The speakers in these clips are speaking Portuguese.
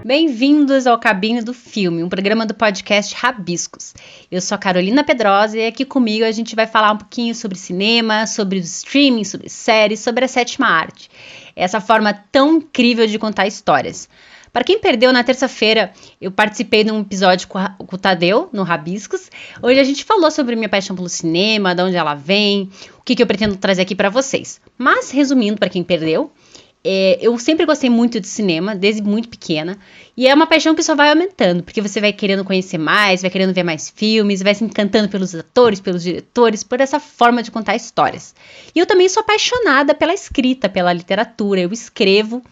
Bem-vindos ao Cabine do Filme, um programa do podcast Rabiscos. Eu sou a Carolina Pedrosa e aqui comigo a gente vai falar um pouquinho sobre cinema, sobre o streaming, sobre séries, sobre a sétima arte. Essa forma tão incrível de contar histórias. Para quem perdeu, na terça-feira eu participei de um episódio com o Tadeu, no Rabiscos. Hoje a gente falou sobre minha paixão pelo cinema, de onde ela vem, o que eu pretendo trazer aqui para vocês. Mas, resumindo, para quem perdeu, eu sempre gostei muito de cinema, desde muito pequena, e é uma paixão que só vai aumentando, porque você vai querendo conhecer mais, vai querendo ver mais filmes, vai se encantando pelos atores, pelos diretores, por essa forma de contar histórias. E eu também sou apaixonada pela escrita, pela literatura, eu escrevo,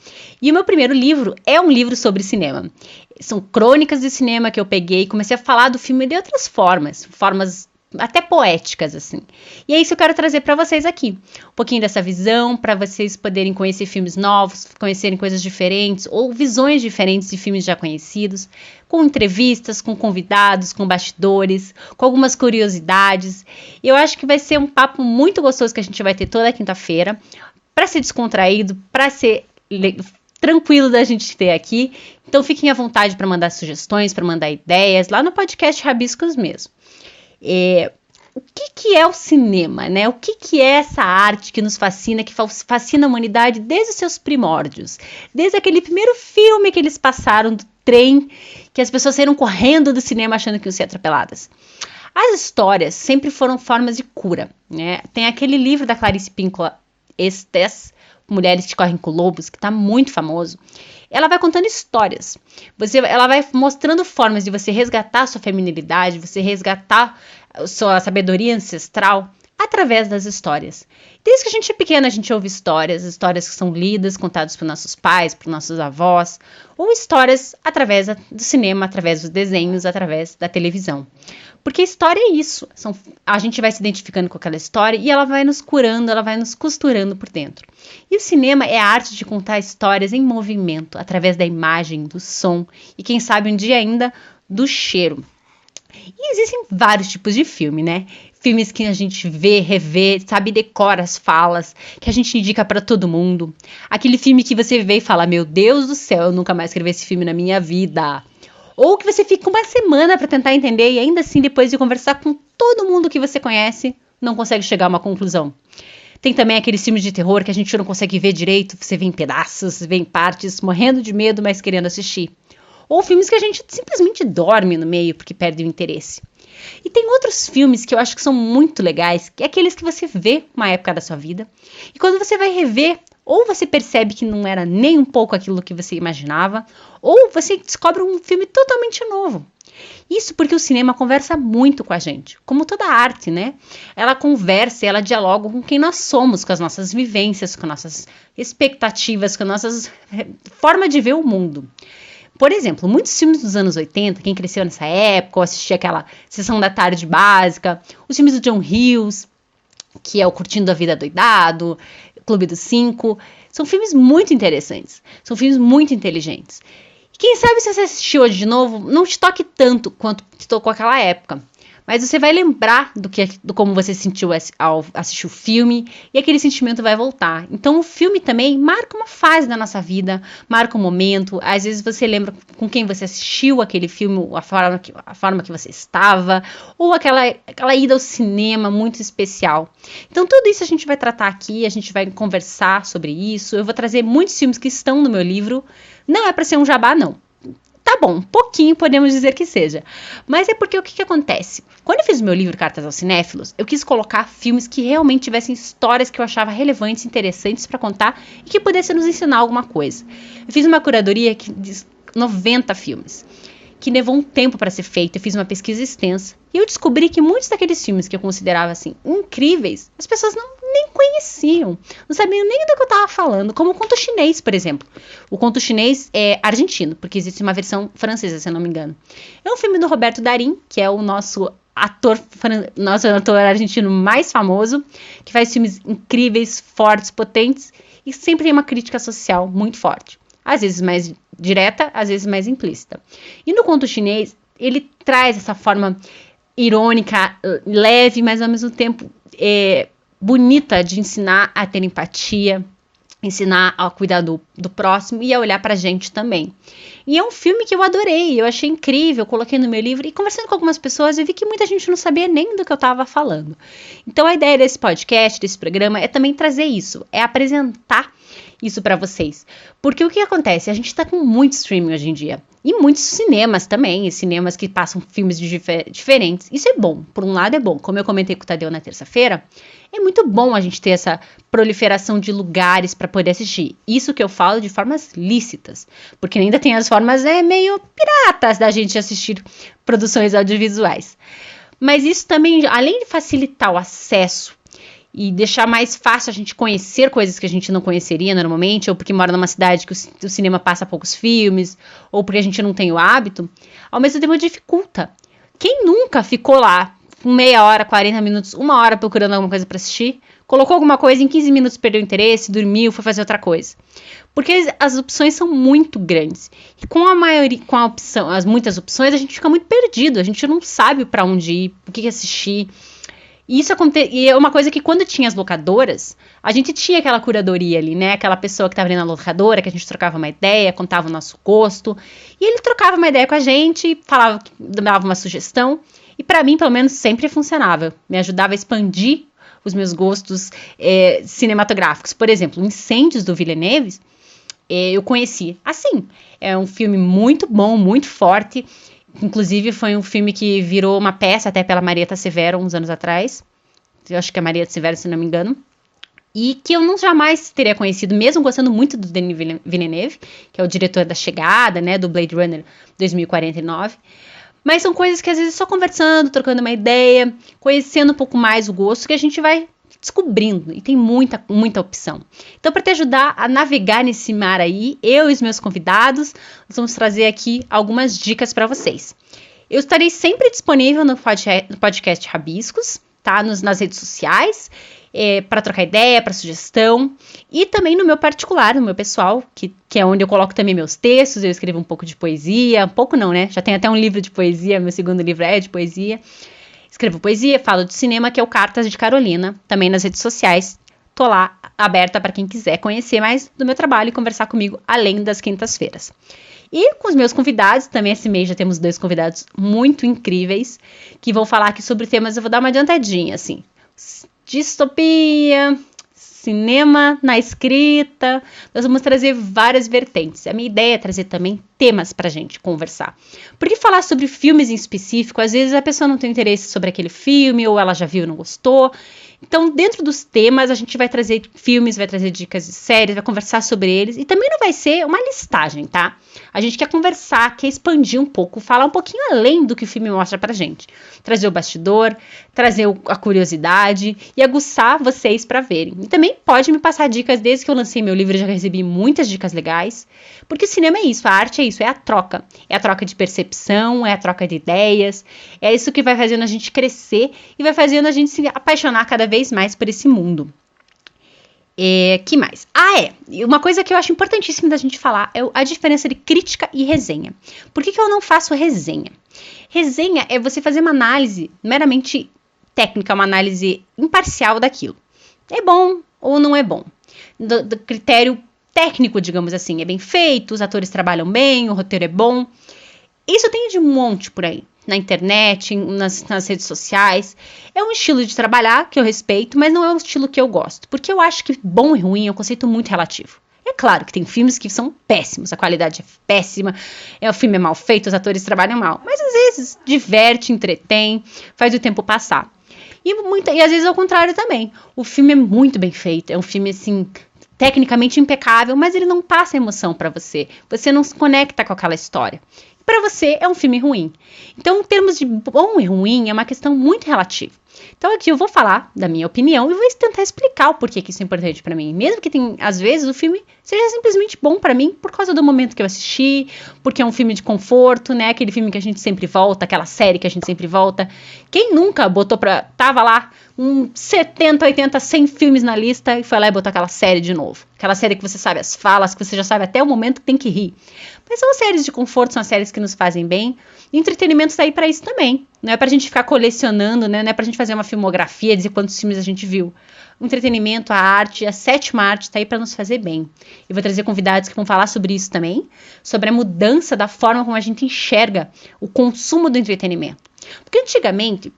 e o meu primeiro livro é um livro sobre cinema. São crônicas de cinema que eu peguei e comecei a falar do filme de outras formas até poéticas, assim. E é isso que eu quero trazer para vocês aqui. Um pouquinho dessa visão, para vocês poderem conhecer filmes novos, conhecerem coisas diferentes, ou visões diferentes de filmes já conhecidos, com entrevistas, com convidados, com bastidores, com algumas curiosidades. E eu acho que vai ser um papo muito gostoso que a gente vai ter toda quinta-feira, para ser descontraído, para ser tranquilo da gente ter aqui. Então fiquem à vontade para mandar sugestões, para mandar ideias, lá no podcast Rabiscos mesmo. O que é o cinema, né? O que é essa arte que nos fascina, que fascina a humanidade desde os seus primórdios? Desde aquele primeiro filme que eles passaram do trem, que as pessoas saíram correndo do cinema achando que iam ser atropeladas. As histórias sempre foram formas de cura, né? Tem aquele livro da Clarice Pinkola, Estes, Mulheres que Correm com Lobos, que está muito famoso. Ela vai contando histórias. Ela vai mostrando formas de você resgatar a sua feminilidade, você resgatar a sua sabedoria ancestral através das histórias. Desde que a gente é pequena, a gente ouve histórias que são lidas, contadas por nossos pais, por nossos avós, ou histórias através do cinema, através dos desenhos, através da televisão. Porque a história é isso. A gente vai se identificando com aquela história e ela vai nos curando, ela vai nos costurando por dentro. E o cinema é a arte de contar histórias em movimento, através da imagem, do som e, quem sabe, um dia ainda, do cheiro. E existem vários tipos de filme, né? Filmes que a gente vê, revê, sabe, decora as falas, que a gente indica pra todo mundo. Aquele filme que você vê e fala, meu Deus do céu, eu nunca mais quero ver esse filme na minha vida. Ou que você fica uma semana pra tentar entender e ainda assim, depois de conversar com todo mundo que você conhece, não consegue chegar a uma conclusão. Tem também aqueles filmes de terror que a gente não consegue ver direito, você vê em pedaços, vê em partes, morrendo de medo, mas querendo assistir. Ou filmes que a gente simplesmente dorme no meio porque perde o interesse. E tem outros filmes que eu acho que são muito legais, que é aqueles que você vê uma época da sua vida, e quando você vai rever, ou você percebe que não era nem um pouco aquilo que você imaginava, ou você descobre um filme totalmente novo. Isso porque o cinema conversa muito com a gente, como toda arte, né? Ela conversa, ela dialoga com quem nós somos, com as nossas vivências, com nossas expectativas, com a nossa forma de ver o mundo. Por exemplo, muitos filmes dos anos 80, quem cresceu nessa época, ou assistia aquela Sessão da Tarde Básica, os filmes do John Hughes, que é o Curtindo a Vida Doidado, Clube dos Cinco, são filmes muito interessantes, são filmes muito inteligentes. E quem sabe se você assistiu hoje de novo, não te toque tanto quanto te tocou aquela época. Mas você vai lembrar do como você sentiu ao assistir o filme e aquele sentimento vai voltar. Então o filme também marca uma fase da nossa vida, marca um momento. Às vezes você lembra com quem você assistiu aquele filme, a forma que você estava, ou aquela ida ao cinema muito especial. Então tudo isso a gente vai tratar aqui, a gente vai conversar sobre isso. Eu vou trazer muitos filmes que estão no meu livro. Não é para ser um jabá, não. Tá bom, um pouquinho podemos dizer que seja. Mas é porque o que acontece? Quando eu fiz o meu livro Cartas aos Cinéfilos, eu quis colocar filmes que realmente tivessem histórias que eu achava relevantes, interessantes para contar e que pudessem nos ensinar alguma coisa. Eu fiz uma curadoria que diz 90 filmes, que levou um tempo para ser feita. Eu fiz uma pesquisa extensa e eu descobri que muitos daqueles filmes que eu considerava assim incríveis, as pessoas nem conheciam, não sabiam nem do que eu estava falando, como o Conto Chinês, por exemplo. O Conto Chinês é argentino, porque existe uma versão francesa, se eu não me engano. É um filme do Roberto Darín, que é o nosso ator argentino mais famoso, que faz filmes incríveis, fortes, potentes, e sempre tem uma crítica social muito forte. Às vezes mais direta, às vezes mais implícita. E no Conto Chinês, ele traz essa forma irônica, leve, mas ao mesmo tempo bonita de ensinar a ter empatia, ensinar a cuidar do próximo e a olhar pra gente também. E é um filme que eu adorei, eu achei incrível, eu coloquei no meu livro e conversando com algumas pessoas eu vi que muita gente não sabia nem do que eu estava falando. Então a ideia desse podcast, desse programa, é também trazer isso, é apresentar isso para vocês. Porque o que acontece? A gente tá com muito streaming hoje em dia. E muitos cinemas também, e cinemas que passam filmes diferentes. Isso é bom, por um lado é bom. Como eu comentei com o Tadeu na terça-feira, é muito bom a gente ter essa proliferação de lugares para poder assistir. Isso que eu falo de formas lícitas. Porque ainda tem as formas meio piratas da gente assistir produções audiovisuais. Mas isso também, além de facilitar o acesso e deixar mais fácil a gente conhecer coisas que a gente não conheceria normalmente, ou porque mora numa cidade que o cinema passa poucos filmes, ou porque a gente não tem o hábito, ao mesmo tempo dificulta. Quem nunca ficou lá meia hora, 40 minutos, uma hora procurando alguma coisa para assistir, colocou alguma coisa, em 15 minutos perdeu o interesse, dormiu, foi fazer outra coisa? Porque as opções são muito grandes. E com as muitas opções, a gente fica muito perdido, a gente não sabe para onde ir, o que assistir. E é uma coisa que quando tinha as locadoras, a gente tinha aquela curadoria ali, né? Aquela pessoa que estava ali na locadora, que a gente trocava uma ideia, contava o nosso gosto. E ele trocava uma ideia com a gente, dava uma sugestão. E para mim, pelo menos, sempre funcionava. Me ajudava a expandir os meus gostos cinematográficos. Por exemplo, Incêndios, do Villeneuve, eu conheci assim. É um filme muito bom, muito forte. Inclusive, foi um filme que virou uma peça até pela Marieta Severo uns anos atrás. Eu acho que é Marieta Severo, se não me engano. E que eu não jamais teria conhecido, mesmo gostando muito do Denis Villeneuve, que é o diretor da Chegada, né, do Blade Runner 2049. Mas são coisas que às vezes só conversando, trocando uma ideia, conhecendo um pouco mais o gosto, que a gente vai descobrindo. E tem muita, muita opção. Então, para te ajudar a navegar nesse mar aí, eu e os meus convidados, nós vamos trazer aqui algumas dicas para vocês. Eu estarei sempre disponível no podcast Rabiscos, tá? Nas redes sociais, para trocar ideia, para sugestão, e também no meu particular, no meu pessoal, que é onde eu coloco também meus textos. Eu escrevo um pouco de poesia, um pouco não, né? Já tem até um livro de poesia, meu segundo livro é de poesia. Escrevo poesia, falo de cinema, que é o Cartas de Carolina, também nas redes sociais. Tô lá, aberta para quem quiser conhecer mais do meu trabalho e conversar comigo, além das quintas-feiras. E com os meus convidados, também esse mês já temos 2 convidados muito incríveis, que vão falar aqui sobre temas, eu vou dar uma adiantadinha, assim. Distopia, cinema na escrita, nós vamos trazer várias vertentes. A minha ideia é trazer também temas pra gente conversar. Porque falar sobre filmes em específico, às vezes a pessoa não tem interesse sobre aquele filme, ou ela já viu e não gostou. Então, dentro dos temas, a gente vai trazer filmes, vai trazer dicas de séries, vai conversar sobre eles. E também não vai ser uma listagem, tá? A gente quer conversar, quer expandir um pouco, falar um pouquinho além do que o filme mostra pra gente. Trazer o bastidor, trazer a curiosidade e aguçar vocês pra verem. E também pode me passar dicas. Desde que eu lancei meu livro, eu já recebi muitas dicas legais. Porque o cinema é isso, a arte é isso, é a troca. É a troca de percepção, é a troca de ideias. É isso que vai fazendo a gente crescer e vai fazendo a gente se apaixonar cada vez mais por esse mundo. Que mais? Uma coisa que eu acho importantíssima da gente falar é a diferença de crítica e resenha. Por que eu não faço resenha? Resenha é você fazer uma análise meramente técnica, uma análise imparcial daquilo. É bom ou não é bom? Do critério técnico, digamos assim, é bem feito, os atores trabalham bem, o roteiro é bom. Isso tem de um monte por aí, na internet, nas redes sociais. É um estilo de trabalhar que eu respeito, mas não é um estilo que eu gosto, porque eu acho que bom e ruim é um conceito muito relativo. É claro que tem filmes que são péssimos, a qualidade é péssima, o filme é mal feito, os atores trabalham mal, mas às vezes diverte, entretém, faz o tempo passar. E às vezes ao contrário também. O filme é muito bem feito, é um filme assim tecnicamente impecável, mas ele não passa emoção pra você. Você não se conecta com aquela história. Para você é um filme ruim. Então, em termos de bom e ruim, é uma questão muito relativa. Então, aqui eu vou falar da minha opinião e vou tentar explicar o porquê que isso é importante para mim. Mesmo que às vezes o filme seja simplesmente bom para mim por causa do momento que eu assisti, porque é um filme de conforto, né? Aquele filme que a gente sempre volta, aquela série que a gente sempre volta. Quem nunca tava lá 70, 80, 100 filmes na lista e foi lá e botou aquela série de novo. Aquela série que você sabe as falas, que você já sabe até o momento que tem que rir. Mas são séries de conforto, são séries que nos fazem bem. E entretenimento está aí para isso também. Não é pra gente ficar colecionando, né? Não é pra gente fazer uma filmografia, dizer quantos filmes a gente viu. O entretenimento, a arte, a sétima arte tá aí pra nos fazer bem. Eu vou trazer convidados que vão falar sobre isso também, sobre a mudança da forma como a gente enxerga o consumo do entretenimento. Porque antigamente,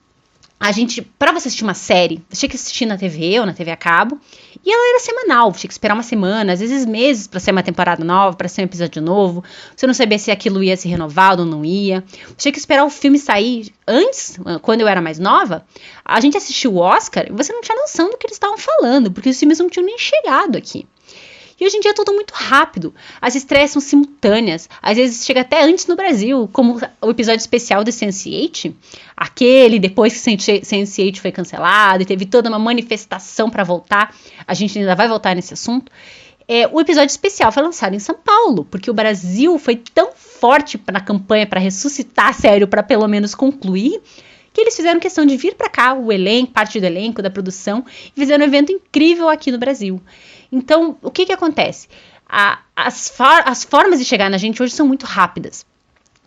pra você assistir uma série, você tinha que assistir na TV ou na TV a cabo, e ela era semanal, tinha que esperar uma semana, às vezes meses pra ser uma temporada nova, pra ser um episódio novo, você não sabia se aquilo ia ser renovado ou não ia, você tinha que esperar o filme sair. Antes, quando eu era mais nova, a gente assistia o Oscar e você não tinha noção do que eles estavam falando, porque os filmes não tinham nem chegado aqui. E hoje em dia é tudo muito rápido. As estreias são simultâneas. Às vezes chega até antes no Brasil, como o episódio especial de Sense8. Aquele, depois que Sense8 foi cancelado e teve toda uma manifestação para voltar. A gente ainda vai voltar nesse assunto. O episódio especial foi lançado em São Paulo, porque o Brasil foi tão forte na campanha para ressuscitar a série, para pelo menos concluir, que eles fizeram questão de vir para cá, o elenco, parte do elenco, da produção, e fizeram um evento incrível aqui no Brasil. Então, o que acontece? As formas de chegar na gente hoje são muito rápidas.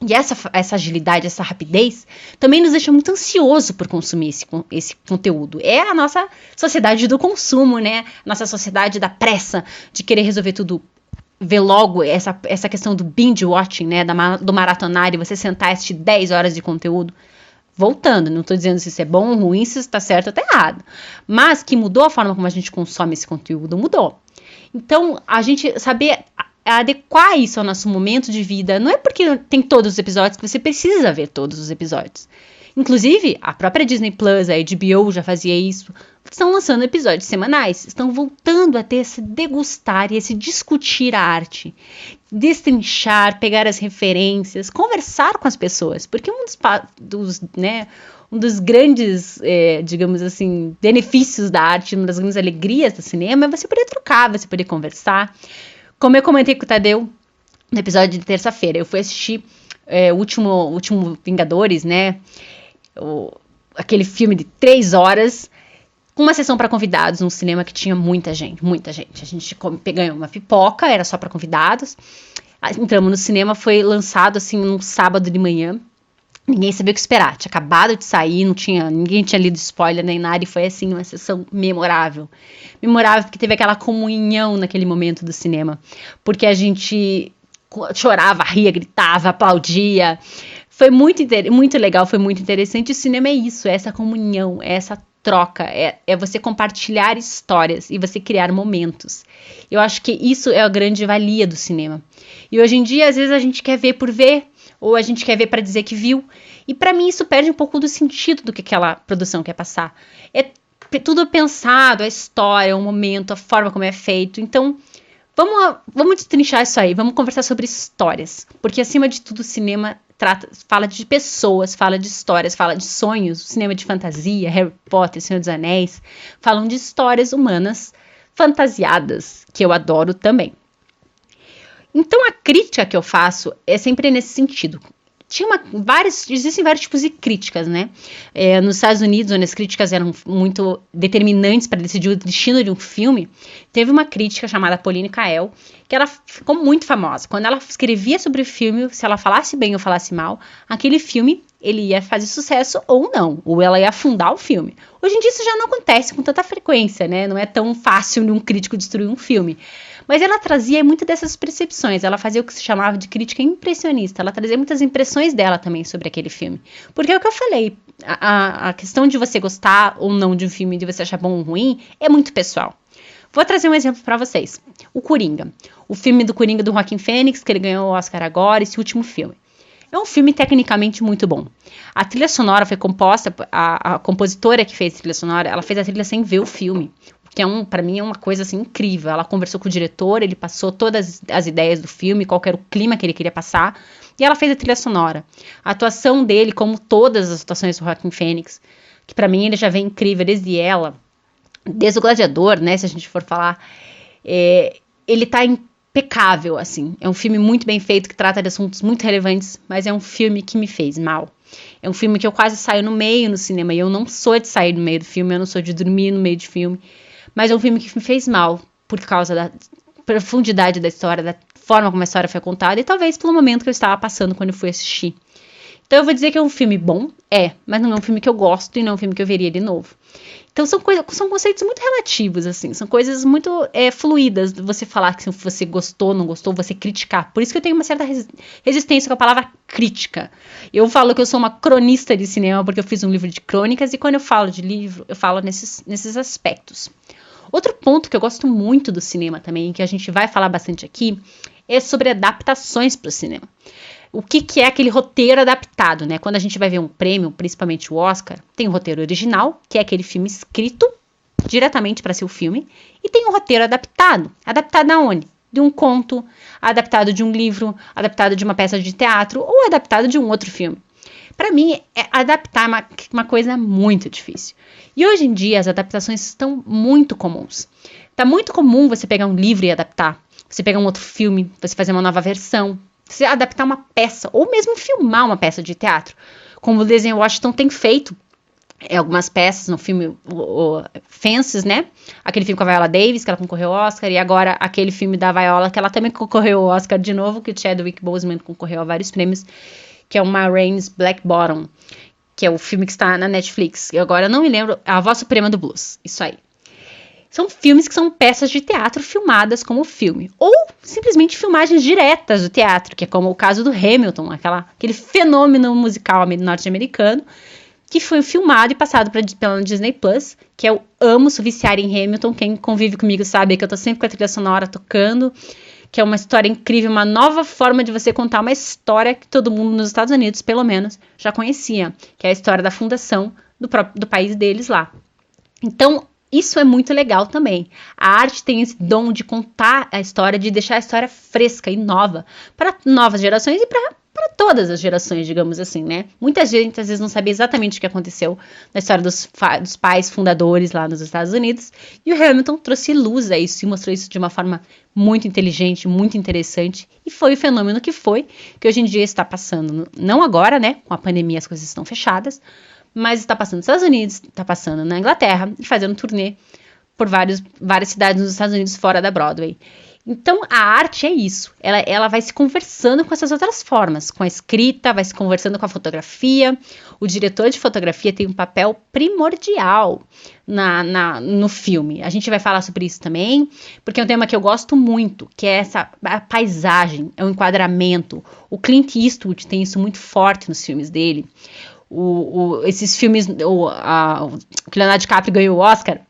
E essa agilidade, essa rapidez, também nos deixa muito ansioso por consumir esse conteúdo. É a nossa sociedade do consumo, né? Nossa sociedade da pressa, de querer resolver tudo, ver logo essa questão do binge watching, né? Do maratonário, você sentar e assistir 10 horas de conteúdo. Voltando, não estou dizendo se isso é bom ou ruim, se isso está certo ou está errado. Mas que mudou a forma como a gente consome esse conteúdo, mudou. Então, a gente saber adequar isso ao nosso momento de vida, não é porque tem todos os episódios que você precisa ver todos os episódios. Inclusive, a própria Disney Plus, a HBO já fazia isso, estão lançando episódios semanais, estão voltando a ter esse degustar e esse discutir a arte, destrinchar, pegar as referências, conversar com as pessoas, porque um dos grandes, digamos assim, benefícios da arte, uma das grandes alegrias do cinema é você poder trocar, você poder conversar. Como eu comentei com o Tadeu no episódio de terça-feira, eu fui assistir o último Vingadores, né? Aquele filme de 3 horas, com uma sessão para convidados, num cinema que tinha muita gente, muita gente. A gente ganhou uma pipoca, era só para convidados. Entramos no cinema, foi lançado assim num sábado de manhã. Ninguém sabia o que esperar, tinha acabado de sair, ninguém tinha lido spoiler nem nada, e foi assim uma sessão memorável. Memorável porque teve aquela comunhão naquele momento do cinema, porque a gente chorava, ria, gritava, aplaudia. Foi muito legal, foi muito interessante. O cinema é isso, é essa comunhão, é essa troca, é você compartilhar histórias e você criar momentos. Eu acho que isso é a grande valia do cinema. E hoje em dia, às vezes, a gente quer ver por ver, ou a gente quer ver para dizer que viu. E para mim isso perde um pouco do sentido do que aquela produção quer passar. É tudo pensado, a história, o momento, a forma como é feito. Então, vamos destrinchar isso aí, vamos conversar sobre histórias. Porque, acima de tudo, o cinema fala de pessoas, fala de histórias, fala de sonhos. O cinema de fantasia, Harry Potter, Senhor dos Anéis, falam de histórias humanas fantasiadas, que eu adoro também. Então, a crítica que eu faço é sempre nesse sentido. Existem vários tipos de críticas, né? Nos Estados Unidos, onde as críticas eram muito determinantes para decidir o destino de um filme, teve uma crítica chamada Pauline Kael, que ela ficou muito famosa. Quando ela escrevia sobre o filme, se ela falasse bem ou falasse mal, aquele filme ele ia fazer sucesso ou não, ou ela ia afundar o filme. Hoje em dia isso já não acontece com tanta frequência, né? Não é tão fácil um crítico destruir um filme. Mas ela trazia muitas dessas percepções, ela fazia o que se chamava de crítica impressionista, ela trazia muitas impressões dela também sobre aquele filme. Porque é o que eu falei, a questão de você gostar ou não de um filme, de você achar bom ou ruim, é muito pessoal. Vou trazer um exemplo para vocês. O Coringa. O filme do Coringa do Joaquin Phoenix, que ele ganhou o Oscar agora, esse último filme. É um filme tecnicamente muito bom. A trilha sonora foi composta, a compositora que fez a trilha sonora, ela fez a trilha sem ver o filme. Que para mim é uma coisa assim incrível. Ela conversou com o diretor, ele passou todas as ideias do filme, qual era o clima que ele queria passar, e ela fez a trilha sonora. A atuação dele, como todas as atuações do Joaquin Phoenix, que para mim ele já vem incrível desde o Gladiador, né, se a gente for falar, ele tá impecável, assim. É um filme muito bem feito, que trata de assuntos muito relevantes, mas é um filme que me fez mal. É um filme que eu quase saio no meio no cinema, e eu não sou de sair no meio do filme, eu não sou de dormir no meio de filme, mas é um filme que me fez mal, por causa da profundidade da história, da forma como a história foi contada, e talvez pelo momento que eu estava passando quando eu fui assistir. Então eu vou dizer que é um filme bom, mas não é um filme que eu gosto e não é um filme que eu veria de novo. Então são conceitos muito relativos, assim, são coisas muito fluídas, você falar que se você gostou, não gostou, você criticar. Por isso que eu tenho uma certa resistência com a palavra crítica. Eu falo que eu sou uma cronista de cinema, porque eu fiz um livro de crônicas, e quando eu falo de livro, eu falo nesses aspectos. Outro ponto que eu gosto muito do cinema também, que a gente vai falar bastante aqui, é sobre adaptações para o cinema. O que é aquele roteiro adaptado, né? Quando a gente vai ver um prêmio, principalmente o Oscar, tem o roteiro original, que é aquele filme escrito diretamente para ser o filme, e tem o roteiro adaptado. Adaptado aonde? De um conto, adaptado de um livro, adaptado de uma peça de teatro ou adaptado de um outro filme. Para mim, adaptar é uma coisa muito difícil. E hoje em dia, as adaptações estão muito comuns. Tá muito comum você pegar um livro e adaptar. Você pegar um outro filme, você fazer uma nova versão, você adaptar uma peça, ou mesmo filmar uma peça de teatro, como o Denzel Washington tem feito algumas peças no filme Fences, né? Aquele filme com a Viola Davis, que ela concorreu ao Oscar, e agora aquele filme da Viola, que ela também concorreu ao Oscar de novo, que o Chadwick Boseman concorreu a vários prêmios, que é o Ma Rainey's Black Bottom, que é o filme que está na Netflix. E agora eu não me lembro, A Voz Suprema do Blues, isso aí. São filmes que são peças de teatro filmadas como filme. Ou simplesmente filmagens diretas do teatro, que é como o caso do Hamilton, aquele fenômeno musical norte-americano, que foi filmado e passado pela Disney Plus, que eu amo viciar em Hamilton. Quem convive comigo sabe que eu tô sempre com a trilha sonora tocando, que é uma história incrível, uma nova forma de você contar uma história que todo mundo nos Estados Unidos, pelo menos, já conhecia, que é a história da fundação do país deles lá. Então, isso é muito legal também. A arte tem esse dom de contar a história, de deixar a história fresca e nova para novas gerações e para todas as gerações, digamos assim, né? Muita gente às vezes não sabia exatamente o que aconteceu na história dos pais fundadores lá nos Estados Unidos, e o Hamilton trouxe luz a isso e mostrou isso de uma forma muito inteligente, muito interessante, e foi o fenômeno que hoje em dia está passando, não agora, né? Com a pandemia as coisas estão fechadas, mas está passando nos Estados Unidos, está passando na Inglaterra e fazendo turnê por várias cidades nos Estados Unidos fora da Broadway. Então, a arte é isso. Ela vai se conversando com essas outras formas, com a escrita, vai se conversando com a fotografia. O diretor de fotografia tem um papel primordial no filme. A gente vai falar sobre isso também, porque é um tema que eu gosto muito, que é a paisagem, é o enquadramento. O Clint Eastwood tem isso muito forte nos filmes dele. Esses filmes, que o Leonardo DiCaprio ganhou o Oscar,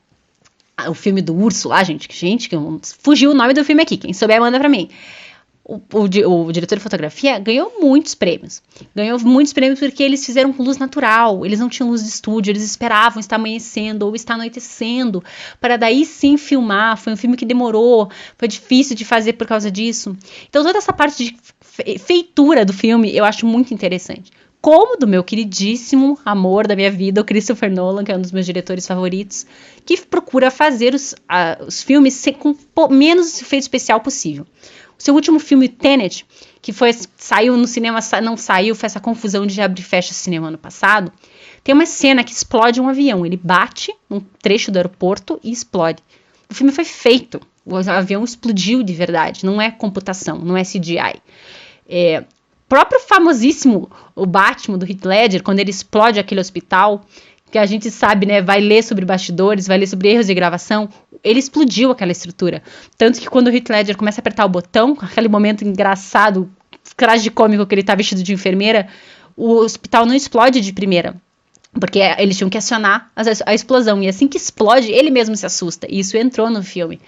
o filme do urso lá, gente, fugiu o nome do filme aqui, quem souber manda pra mim. O diretor de fotografia ganhou muitos prêmios porque eles fizeram com luz natural, eles não tinham luz de estúdio, eles esperavam estar amanhecendo ou estar anoitecendo, para daí sim filmar. Foi um filme que demorou, foi difícil de fazer por causa disso. Então toda essa parte de feitura do filme eu acho muito interessante. Como do meu queridíssimo amor da minha vida, o Christopher Nolan, que é um dos meus diretores favoritos, que procura fazer os filmes com menos efeito especial possível. O seu último filme, Tenet, que saiu no cinema, não saiu, foi essa confusão de abre e fecha cinema ano passado, tem uma cena que explode um avião. Ele bate num trecho do aeroporto e explode. O filme foi feito, o avião explodiu de verdade, não é computação, não é CGI. Próprio famosíssimo, o Batman do Heath Ledger, quando ele explode aquele hospital, que a gente sabe, né, vai ler sobre bastidores, vai ler sobre erros de gravação, ele explodiu aquela estrutura. Tanto que quando o Heath Ledger começa a apertar o botão, com aquele momento engraçado, tragicômico que ele tá vestido de enfermeira, o hospital não explode de primeira, porque eles tinham que acionar a explosão, e assim que explode, ele mesmo se assusta, e isso entrou no filme.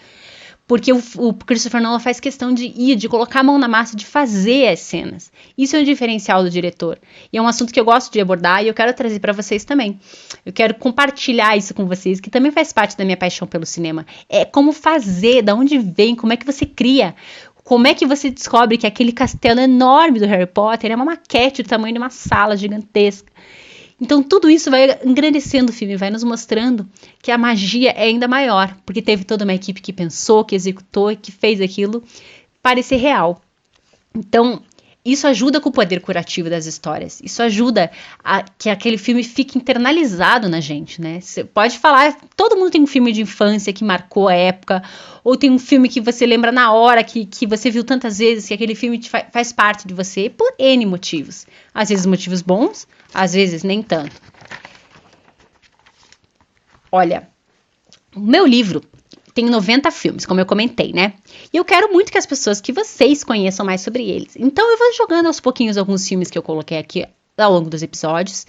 Porque o Christopher Nolan faz questão de colocar a mão na massa, de fazer as cenas. Isso é um diferencial do diretor. E é um assunto que eu gosto de abordar e eu quero trazer para vocês também. Eu quero compartilhar isso com vocês, que também faz parte da minha paixão pelo cinema. É como fazer, da onde vem, como é que você cria. Como é que você descobre que aquele castelo enorme do Harry Potter é uma maquete do tamanho de uma sala gigantesca. Então tudo isso vai engrandecendo o filme, vai nos mostrando que a magia é ainda maior, porque teve toda uma equipe que pensou, que executou e que fez aquilo parecer real. Então isso ajuda com o poder curativo das histórias. Isso ajuda a que aquele filme fique internalizado na gente, né? Você pode falar, todo mundo tem um filme de infância que marcou a época, ou tem um filme que você lembra na hora, que você viu tantas vezes, que aquele filme faz parte de você, por N motivos. Às vezes motivos bons, às vezes nem tanto. Olha, o meu livro tem 90 filmes, como eu comentei, né? E eu quero muito que as pessoas, que vocês conheçam mais sobre eles. Então eu vou jogando aos pouquinhos alguns filmes que eu coloquei aqui ao longo dos episódios.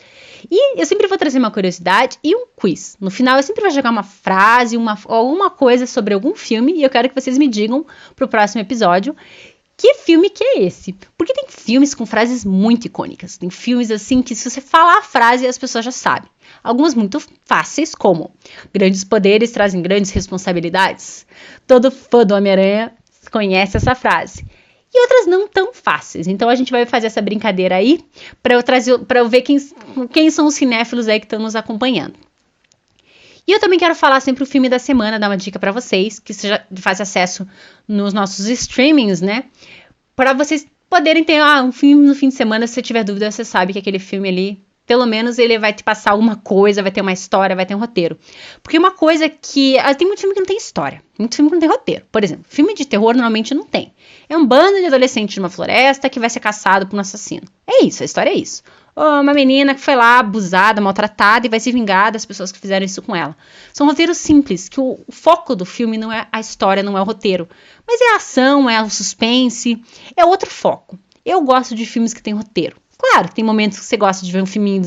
E eu sempre vou trazer uma curiosidade e um quiz. No final eu sempre vou jogar uma frase, alguma coisa sobre algum filme. E eu quero que vocês me digam pro próximo episódio que filme que é esse. Porque tem filmes com frases muito icônicas. Tem filmes assim que se você falar a frase as pessoas já sabem. Algumas muito fáceis, como grandes poderes trazem grandes responsabilidades. Todo fã do Homem-Aranha conhece essa frase. E outras não tão fáceis. Então a gente vai fazer essa brincadeira aí para eu ver quem são os cinéfilos aí que estão nos acompanhando. E eu também quero falar sempre o filme da semana, dar uma dica para vocês, que seja de fácil acesso nos nossos streamings, né? Para vocês poderem ter um filme no fim de semana, se você tiver dúvida, você sabe que aquele filme ali, pelo menos ele vai te passar alguma coisa, vai ter uma história, vai ter um roteiro. Porque uma coisa que... tem muito filme que não tem história, muito filme que não tem roteiro. Por exemplo, filme de terror normalmente não tem. É um bando de adolescentes numa floresta que vai ser caçado por um assassino. É isso, a história é isso. Ou uma menina que foi lá abusada, maltratada e vai se vingar das pessoas que fizeram isso com ela. São roteiros simples, que o foco do filme não é a história, não é o roteiro. Mas é a ação, é o suspense, é outro foco. Eu gosto de filmes que tem roteiro. Claro, tem momentos que você gosta de ver um filminho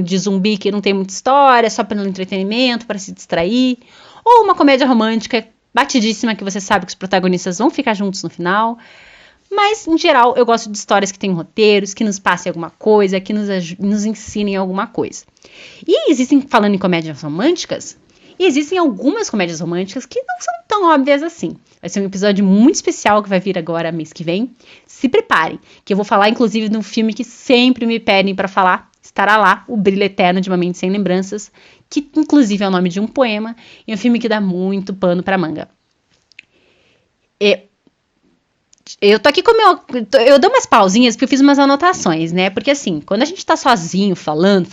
de zumbi que não tem muita história, só pelo entretenimento, para se distrair. Ou uma comédia romântica batidíssima que você sabe que os protagonistas vão ficar juntos no final. Mas, em geral, eu gosto de histórias que têm roteiros, que nos passem alguma coisa, que nos ensinem alguma coisa. E existem, falando em comédias românticas, existem algumas comédias românticas que não são tão óbvias assim. Vai ser um episódio muito especial que vai vir agora mês que vem. Se preparem, que eu vou falar inclusive de um filme que sempre me pedem para falar. Estará lá, O Brilho Eterno de uma Mente Sem Lembranças, que inclusive é o nome de um poema, e é um filme que dá muito pano para manga. Eu tô aqui com eu dou umas pausinhas porque eu fiz umas anotações, né? Porque assim, quando a gente tá sozinho falando,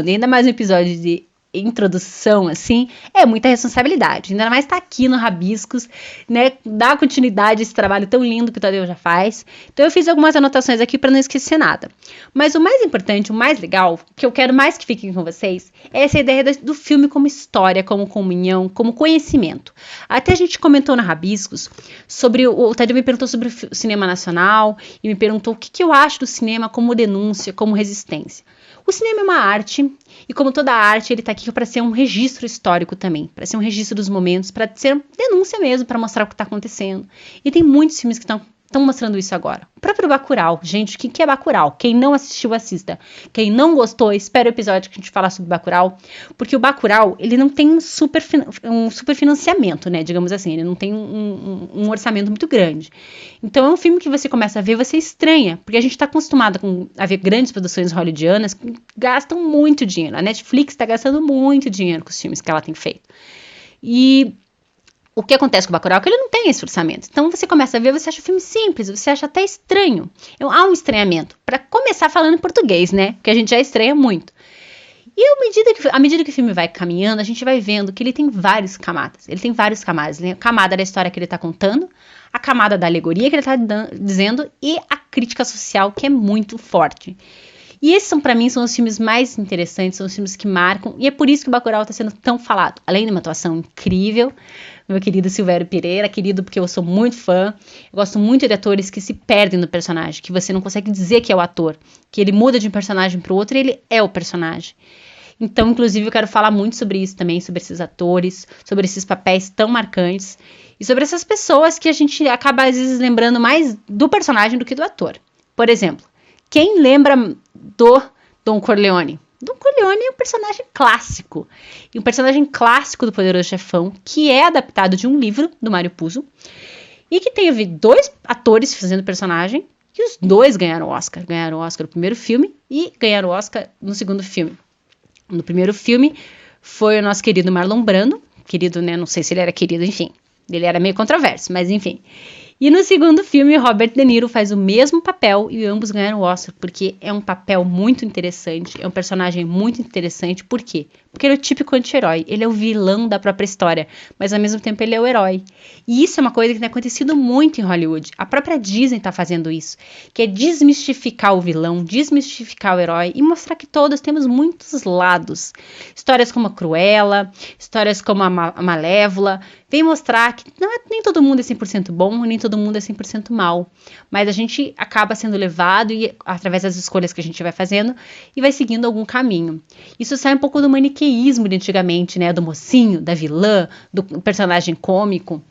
e ainda mais um episódio de introdução, assim, é muita responsabilidade. Ainda mais tá aqui no Rabiscos, né? Dar continuidade a esse trabalho tão lindo que o Tadeu já faz. Então eu fiz algumas anotações aqui para não esquecer nada. Mas o mais importante, o mais legal, que eu quero mais que fiquem com vocês, é essa ideia do filme como história, como comunhão, como conhecimento. Até a gente comentou no Rabiscos sobre o Tadeu me perguntou sobre o cinema nacional e me perguntou o que eu acho do cinema como denúncia, como resistência. O cinema é uma arte, e como toda arte, ele tá aqui para ser um registro histórico também, para ser um registro dos momentos, para ser denúncia mesmo, para mostrar o que tá acontecendo. E tem muitos filmes que estão mostrando isso agora. O próprio Bacurau, gente, o que é Bacurau? Quem não assistiu, assista. Quem não gostou, espera o episódio que a gente falar sobre Bacurau, porque o Bacurau, ele não tem um super financiamento, né, digamos assim, ele não tem um orçamento muito grande. Então é um filme que você começa a ver, você estranha, porque a gente está acostumado a ver grandes produções hollywoodianas que gastam muito dinheiro. A Netflix está gastando muito dinheiro com os filmes que ela tem feito. E o que acontece com o Bacurau é que ele não tem esse orçamento. Então você começa a ver, você acha o filme simples, você acha até estranho. Há um estranhamento. Para começar falando em português, né? Porque a gente já estranha muito. E à medida que o filme vai caminhando, a gente vai vendo que ele tem várias camadas. Ele tem várias camadas. Ele tem a camada da história que ele está contando, a camada da alegoria que ele está dizendo e a crítica social, que é muito forte. E esses, para mim, são os filmes mais interessantes, são os filmes que marcam, e é por isso que o Bacurau está sendo tão falado. Além de uma atuação incrível, meu querido Silvério Pereira, querido porque eu sou muito fã, eu gosto muito de atores que se perdem no personagem, que você não consegue dizer que é o ator, que ele muda de um personagem para o outro e ele é o personagem. Então, inclusive, eu quero falar muito sobre isso também, sobre esses atores, sobre esses papéis tão marcantes, e sobre essas pessoas que a gente acaba, às vezes, lembrando mais do personagem do que do ator. Por exemplo, quem lembra do Don Corleone? Don Corleone é um personagem clássico. E um personagem clássico do Poderoso Chefão, que é adaptado de um livro do Mário Puzo. E que teve 2 atores fazendo personagem. E os 2 ganharam o Oscar. Ganharam o Oscar no primeiro filme e ganharam o Oscar no segundo filme. No primeiro filme foi o nosso querido Marlon Brando. Querido, né? Não sei se ele era querido, enfim. Ele era meio controverso, mas enfim. E no segundo filme, Robert De Niro faz o mesmo papel e ambos ganharam o Oscar, porque é um papel muito interessante, é um personagem muito interessante. Por quê? Porque ele é o típico anti-herói, ele é o vilão da própria história, mas ao mesmo tempo ele é o herói. E isso é uma coisa que tem acontecido muito em Hollywood. A própria Disney está fazendo isso, que é desmistificar o vilão, desmistificar o herói e mostrar que todos temos muitos lados. Histórias como a Cruella, histórias como a Malévola, vem mostrar que nem todo mundo é 100% bom, nem todo mundo é 100% mal. Mas a gente acaba sendo levado, e, através das escolhas que a gente vai fazendo, e vai seguindo algum caminho. Isso sai um pouco do maniqueísmo de antigamente, né? Do mocinho, da vilã, do personagem cômico,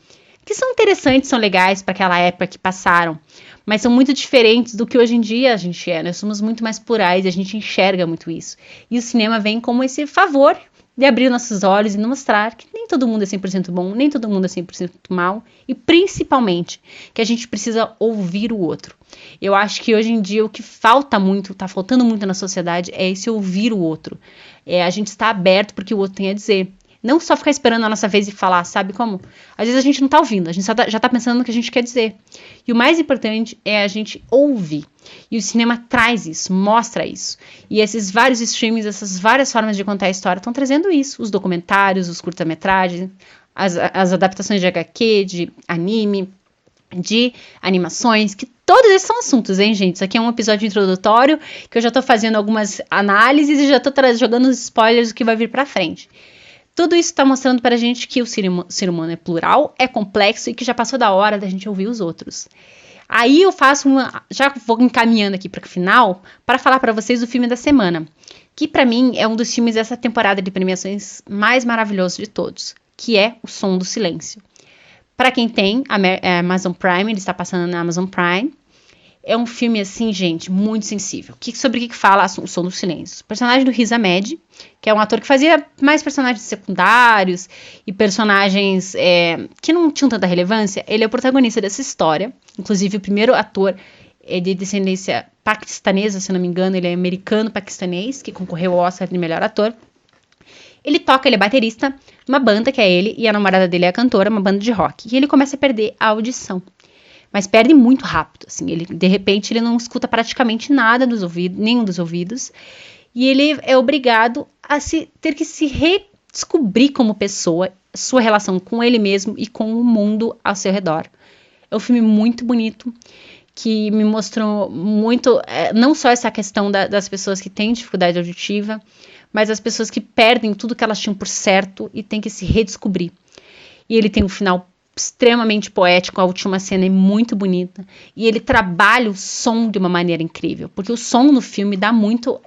que são interessantes, são legais para aquela época que passaram, mas são muito diferentes do que hoje em dia a gente é. Nós somos muito mais plurais e a gente enxerga muito isso. E o cinema vem como esse favor de abrir nossos olhos e mostrar que nem todo mundo é 100% bom, nem todo mundo é 100% mal, e principalmente que a gente precisa ouvir o outro. Eu acho que hoje em dia o que falta muito, tá faltando muito na sociedade é esse ouvir o outro. A gente está aberto porque o outro tem a dizer. Não só ficar esperando a nossa vez e falar, sabe como? Às vezes a gente não tá ouvindo, a gente já tá pensando no que a gente quer dizer. E o mais importante é a gente ouvir. E o cinema traz isso, mostra isso. E esses vários streamings, essas várias formas de contar a história estão trazendo isso. Os documentários, os curta-metragens, as adaptações de HQ, de anime, de animações, que todos esses são assuntos, hein, gente? Isso aqui é um episódio introdutório, que eu já tô fazendo algumas análises e já tô jogando os spoilers do que vai vir pra frente. Tudo isso está mostrando para a gente que o ser humano é plural, é complexo e que já passou da hora da gente ouvir os outros. Aí eu já vou encaminhando aqui para o final, para falar para vocês do filme da semana, que para mim é um dos filmes dessa temporada de premiações mais maravilhosos de todos, que é O Som do Silêncio. Para quem tem a Amazon Prime, ele está passando na Amazon Prime. É um filme, assim, gente, muito sensível. Sobre o que fala O Som do Silêncio? O personagem do Riz Ahmed, que é um ator que fazia mais personagens secundários e personagens que não tinham tanta relevância, ele é o protagonista dessa história. Inclusive, o primeiro ator é de descendência paquistanesa, se não me engano, ele é americano-paquistanês, que concorreu ao Oscar de melhor ator. Ele é baterista, uma banda que é ele, e a namorada dele é a cantora, uma banda de rock. E ele começa a perder a audição. Mas perde muito rápido, assim, de repente ele não escuta praticamente nada dos ouvidos, nenhum dos ouvidos, e ele é obrigado a ter que se redescobrir como pessoa, sua relação com ele mesmo e com o mundo ao seu redor. É um filme muito bonito, que me mostrou muito, não só essa questão das pessoas que têm dificuldade auditiva, mas as pessoas que perdem tudo que elas tinham por certo e têm que se redescobrir. E ele tem um final extremamente poético, a última cena é muito bonita, e ele trabalha o som de uma maneira incrível, porque o som no filme dá muito,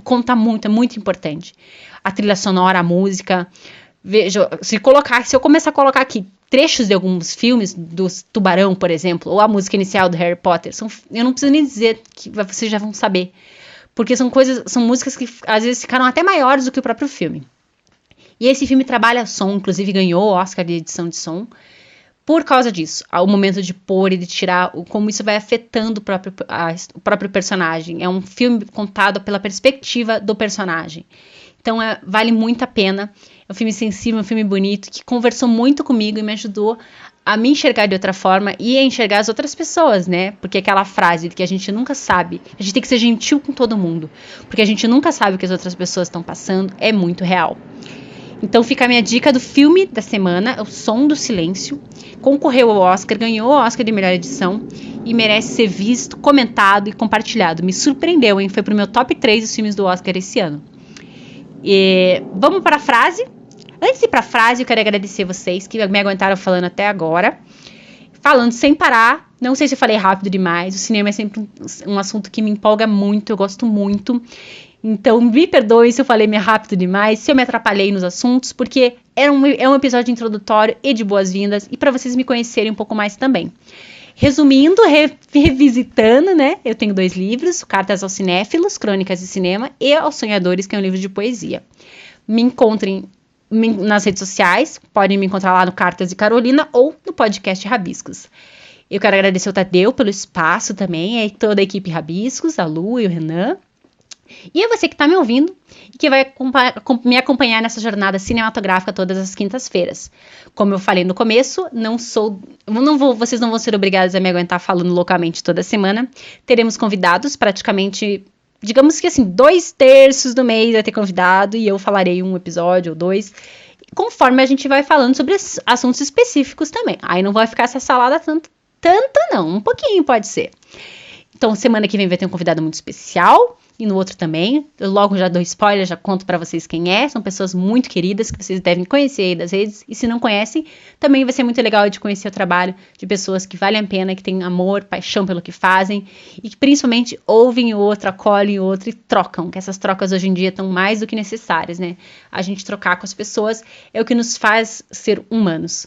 conta muito, é muito importante. A trilha sonora, a música, veja, se eu começar a colocar aqui trechos de alguns filmes, do Tubarão, por exemplo, ou a música inicial do Harry Potter, eu não preciso nem dizer, que vocês já vão saber, porque são músicas que às vezes ficaram até maiores do que o próprio filme. E esse filme trabalha som, inclusive ganhou o Oscar de edição de som, por causa disso. O momento de pôr e de tirar, como isso vai afetando o próprio personagem. É um filme contado pela perspectiva do personagem. Então vale muito a pena. É um filme sensível, um filme bonito, que conversou muito comigo e me ajudou a me enxergar de outra forma e a enxergar as outras pessoas, né? Porque aquela frase de que a gente nunca sabe, a gente tem que ser gentil com todo mundo, porque a gente nunca sabe o que as outras pessoas estão passando, é muito real. Então fica a minha dica do filme da semana, O Som do Silêncio. Concorreu ao Oscar, ganhou o Oscar de melhor edição e merece ser visto, comentado e compartilhado. Me surpreendeu, hein? Foi pro meu top 3 dos filmes do Oscar esse ano. Vamos para a frase. Antes de ir para a frase, eu quero agradecer vocês que me aguentaram falando até agora. Falando sem parar. Não sei se eu falei rápido demais. O cinema é sempre um assunto que me empolga muito, eu gosto muito. Então, me perdoe se eu falei meio rápido demais, se eu me atrapalhei nos assuntos, porque é um episódio introdutório e de boas-vindas, e para vocês me conhecerem um pouco mais também. Resumindo, revisitando, né? Eu tenho 2 livros, Cartas aos Cinéfilos, Crônicas de Cinema, e Aos Sonhadores, que é um livro de poesia. Me encontrem nas redes sociais, podem me encontrar lá no Cartas de Carolina ou no podcast Rabiscos. Eu quero agradecer ao Tadeu pelo espaço também, e toda a equipe Rabiscos, a Lu e o Renan. E é você que está me ouvindo e que vai me acompanhar nessa jornada cinematográfica todas as quintas-feiras. Como eu falei no começo, vocês não vão ser obrigados a me aguentar falando loucamente toda semana. Teremos convidados praticamente, digamos que assim, 2/3 do mês vai ter convidado e eu falarei um episódio ou 2, conforme a gente vai falando sobre assuntos específicos também. Aí não vai ficar essa salada tanta não, um pouquinho pode ser. Então, semana que vem vai ter um convidado muito especial, e no outro também. Eu logo já dou spoiler, já conto pra vocês quem é. São pessoas muito queridas que vocês devem conhecer aí das redes. E se não conhecem, também vai ser muito legal de conhecer o trabalho de pessoas que valem a pena, que têm amor, paixão pelo que fazem e que principalmente ouvem o outro, acolhem o outro e trocam. Que essas trocas hoje em dia estão mais do que necessárias, né? A gente trocar com as pessoas é o que nos faz ser humanos.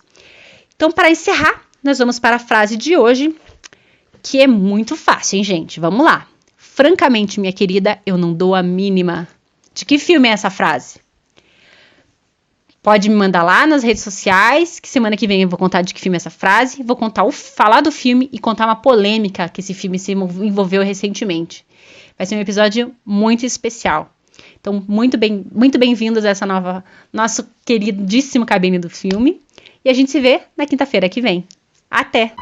Então, para encerrar, nós vamos para a frase de hoje, que é muito fácil, hein, gente? Vamos lá. Francamente, minha querida, eu não dou a mínima. De que filme é essa frase? Pode me mandar lá nas redes sociais, que semana que vem eu vou contar de que filme é essa frase. Vou falar do filme e contar uma polêmica que esse filme se envolveu recentemente. Vai ser um episódio muito especial. Então, muito bem-vindos a essa nosso queridíssimo cabine do filme. E a gente se vê na quinta-feira que vem. Até!